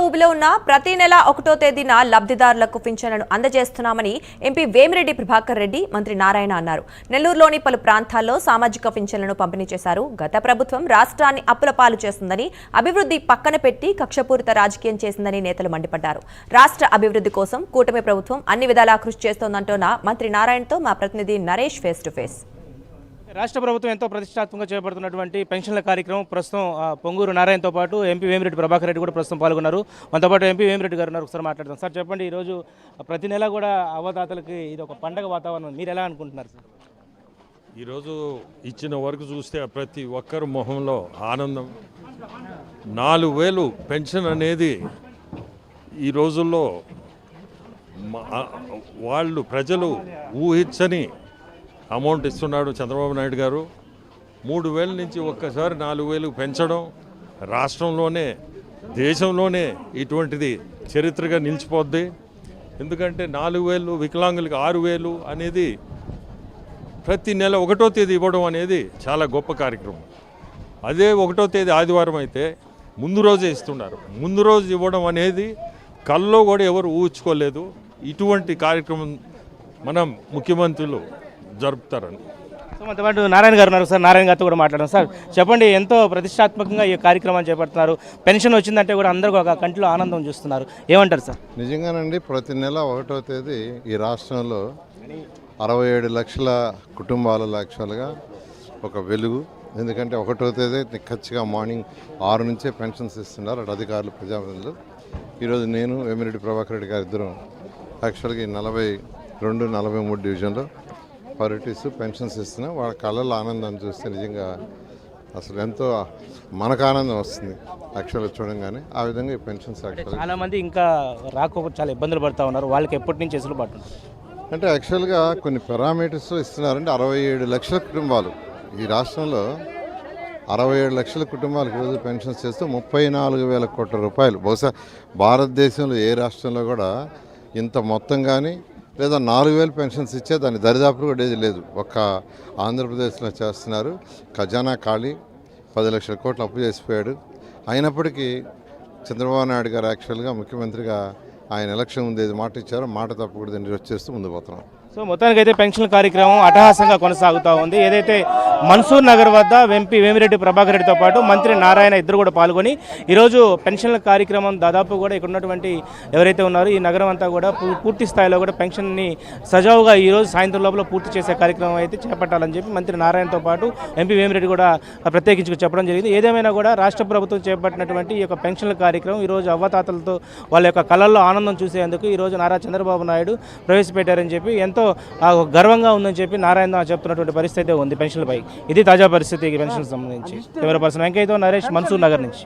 ఊబిలో ఉన్న ప్రతి నెల 1వ తేదీన లబ్ధిదారులకు పింఛన్లను అందజేస్తున్నామని ఎంపీ వేమిరెడ్డి ప్రభాకర్ రెడ్డి మంత్రి నారాయణ అన్నారు. నెల్లూరులోని పలు ప్రాంతాల్లో సామాజిక పింఛన్లను పంపిణీ చేశారు. గత ప్రభుత్వం రాష్ట్రాన్ని అప్పుల పాలు చేస్తుందని, అభివృద్ధి పక్కన పెట్టి కక్షపూరిత రాజకీయం చేసిందని నేతలు మండిపడ్డారు. రాష్ట్ర అభివృద్ధి కోసం కూటమి ప్రభుత్వం అన్ని విధాలా కృషి చేస్తోందంటున్న మంత్రి నారాయణతో మా ప్రతినిధి నరేష్ ఫేస్ టు ఫేస్. రాష్ట్ర ప్రభుత్వం ఎంతో ప్రతిష్టాత్మకంగా చేపడుతున్నటువంటి పెన్షన్ల కార్యక్రమం ప్రస్తుతం పొంగూరు నారాయణతో పాటు ఎంపీ వేమిరెడ్డి ప్రభాకర్ రెడ్డి కూడా ప్రస్తుతం పాల్గొన్నారు. మనతో పాటు ఎంపీ వేమిరెడ్డి గారు ఉన్నారు. ఒకసారి మాట్లాడదాం. సార్ చెప్పండి, ఈరోజు ప్రతి నెల కూడా అవ్వదాతలకి ఇది ఒక పండగ వాతావరణం, మీరు ఎలా అనుకుంటున్నారు సార్? ఈరోజు ఇచ్చిన వరకు చూస్తే ప్రతి ఒక్కరు మొహంలో ఆనందం. 4,000 పెన్షన్ అనేది ఈ రోజుల్లో వాళ్ళు ప్రజలు ఊహించని అమౌంట్ ఇస్తున్నాడు చంద్రబాబు నాయుడు గారు. 3,000 నుంచి ఒక్కసారి 4,000 పెంచడం రాష్ట్రంలోనే, దేశంలోనే ఇటువంటిది చరిత్రగా నిలిచిపోద్ది. ఎందుకంటే 4,000, వికలాంగులకి 6,000 అనేది ప్రతి నెల 1వ తేదీ ఇవ్వడం అనేది చాలా గొప్ప కార్యక్రమం. అదే 1వ తేదీ ఆదివారం అయితే ముందు రోజే ఇస్తున్నారు. ముందు రోజు ఇవ్వడం అనేది కల్లో కూడా ఎవరు ఊహించుకోలేదు. ఇటువంటి కార్యక్రమం మనం ముఖ్యమంత్రులు జరుపుతారని. సో మనతో పాటు నారాయణ గారు ఉన్నారు. సార్, నారాయణ గారితో కూడా మాట్లాడాం. సార్ చెప్పండి, ఎంతో ప్రతిష్టాత్మకంగా ఈ కార్యక్రమాన్ని చేపడుతున్నారు. పెన్షన్ వచ్చిందంటే కూడా అందరూ ఒక కంటిలో ఆనందం చూస్తున్నారు. ఏమంటారు సార్? నిజంగానండి, ప్రతి నెల 1వ తేదీ ఈ రాష్ట్రంలో 67 లక్షల కుటుంబాల లక్ష్యాలుగా ఒక వెలుగు. ఎందుకంటే 1వ తేదీ ఖచ్చితంగా మార్నింగ్ 6 నుంచే పెన్షన్స్ ఇస్తున్నారు అటు అధికారులు, ప్రజాప్రతినిధులు. ఈరోజు నేను వేమిరెడ్డి ప్రభాకర్ రెడ్డి గారు ఇద్దరం యాక్చువల్గా 42, 43 డివిజన్లో పారిటీస్ పెన్షన్స్ ఇస్తున్నాం. వాళ్ళ కళ్ళల్లో ఆనందాన్ని చూస్తే నిజంగా అసలు ఎంతో మనకు ఆనందం వస్తుంది యాక్చువల్గా చూడంగానే. ఆ విధంగా ఈ పెన్షన్స్ చాలా మంది ఇంకా రాకపోతే చాలా ఇబ్బందులు పడుతూ ఉన్నారు. వాళ్ళకి ఎప్పటి నుంచి ఎసులు పడుతుంది అంటే యాక్చువల్గా కొన్ని పారామీటర్స్ ఇస్తున్నారంటే 67 లక్షల కుటుంబాలు ఈ రాష్ట్రంలో 67 లక్షల కుటుంబాలకు ఈరోజు పెన్షన్స్ చేస్తూ 34,000 కోట్ల రూపాయలు. బహుశా భారతదేశంలో ఏ రాష్ట్రంలో కూడా ఇంత మొత్తం కానీ లేదా 4,000 పెన్షన్స్ ఇచ్చే దాని దరిదాపులు కూడా ఏది లేదు. ఒక్క ఆంధ్రప్రదేశ్లో చేస్తున్నారు. ఖజానా ఖాళీ, 10 లక్షల కోట్లు అప్పు చేసిపోయాడు. అయినప్పటికీ చంద్రబాబు నాయుడు గారు యాక్చువల్గా ముఖ్యమంత్రిగా ఆయన ఎలక్షన్ ముందు ఏది మాట ఇచ్చారో మాట తప్పకూడదు నిర్వహిస్తూ ముందు పోతున్నాం. సో మొత్తానికైతే పెన్షన్ కార్యక్రమం అట్టహాసంగా కొనసాగుతూ ఉంది. ఏదైతే మన్సూర్ నగర్ వద్ద ఎంపీ వేమిరెడ్డి ప్రభాకర్ రెడ్డితో పాటు మంత్రి నారాయణ ఇద్దరు కూడా పాల్గొని ఈరోజు పెన్షన్ల కార్యక్రమం దాదాపు కూడా ఇక్కడ ఉన్నటువంటి ఎవరైతే ఉన్నారో ఈ నగరం అంతా కూడా పూర్తి స్థాయిలో కూడా పెన్షన్ని సజావుగా ఈరోజు సాయంత్రం లోపల పూర్తి చేసే కార్యక్రమం అయితే చేపట్టాలని చెప్పి మంత్రి నారాయణతో పాటు ఎంపీ వేమిరెడ్డి కూడా ప్రత్యేకించి చెప్పడం జరిగింది. ఏదేమైనా కూడా రాష్ట్ర ప్రభుత్వం చేపట్టినటువంటి ఈ యొక్క పెన్షన్ల కార్యక్రమం ఈరోజు అవ్వతాతలతో వాళ్ళ యొక్క కళల్లో ఆనందం చూసేందుకు ఈరోజు నారా చంద్రబాబు నాయుడు ప్రవేశపెట్టారని చెప్పి ఎంతో గర్వంగా ఉందని చెప్పి నారాయణ చెప్తున్నటువంటి పరిస్థితి ఉంది పెన్షన్లపై. ఇది తాజా పరిస్థితి పెన్షన్ సంబంధించి. కెమెరా పర్సన్ వెంకయ్యతో నరేష్, మన్సూర్ నగర్ నుంచి.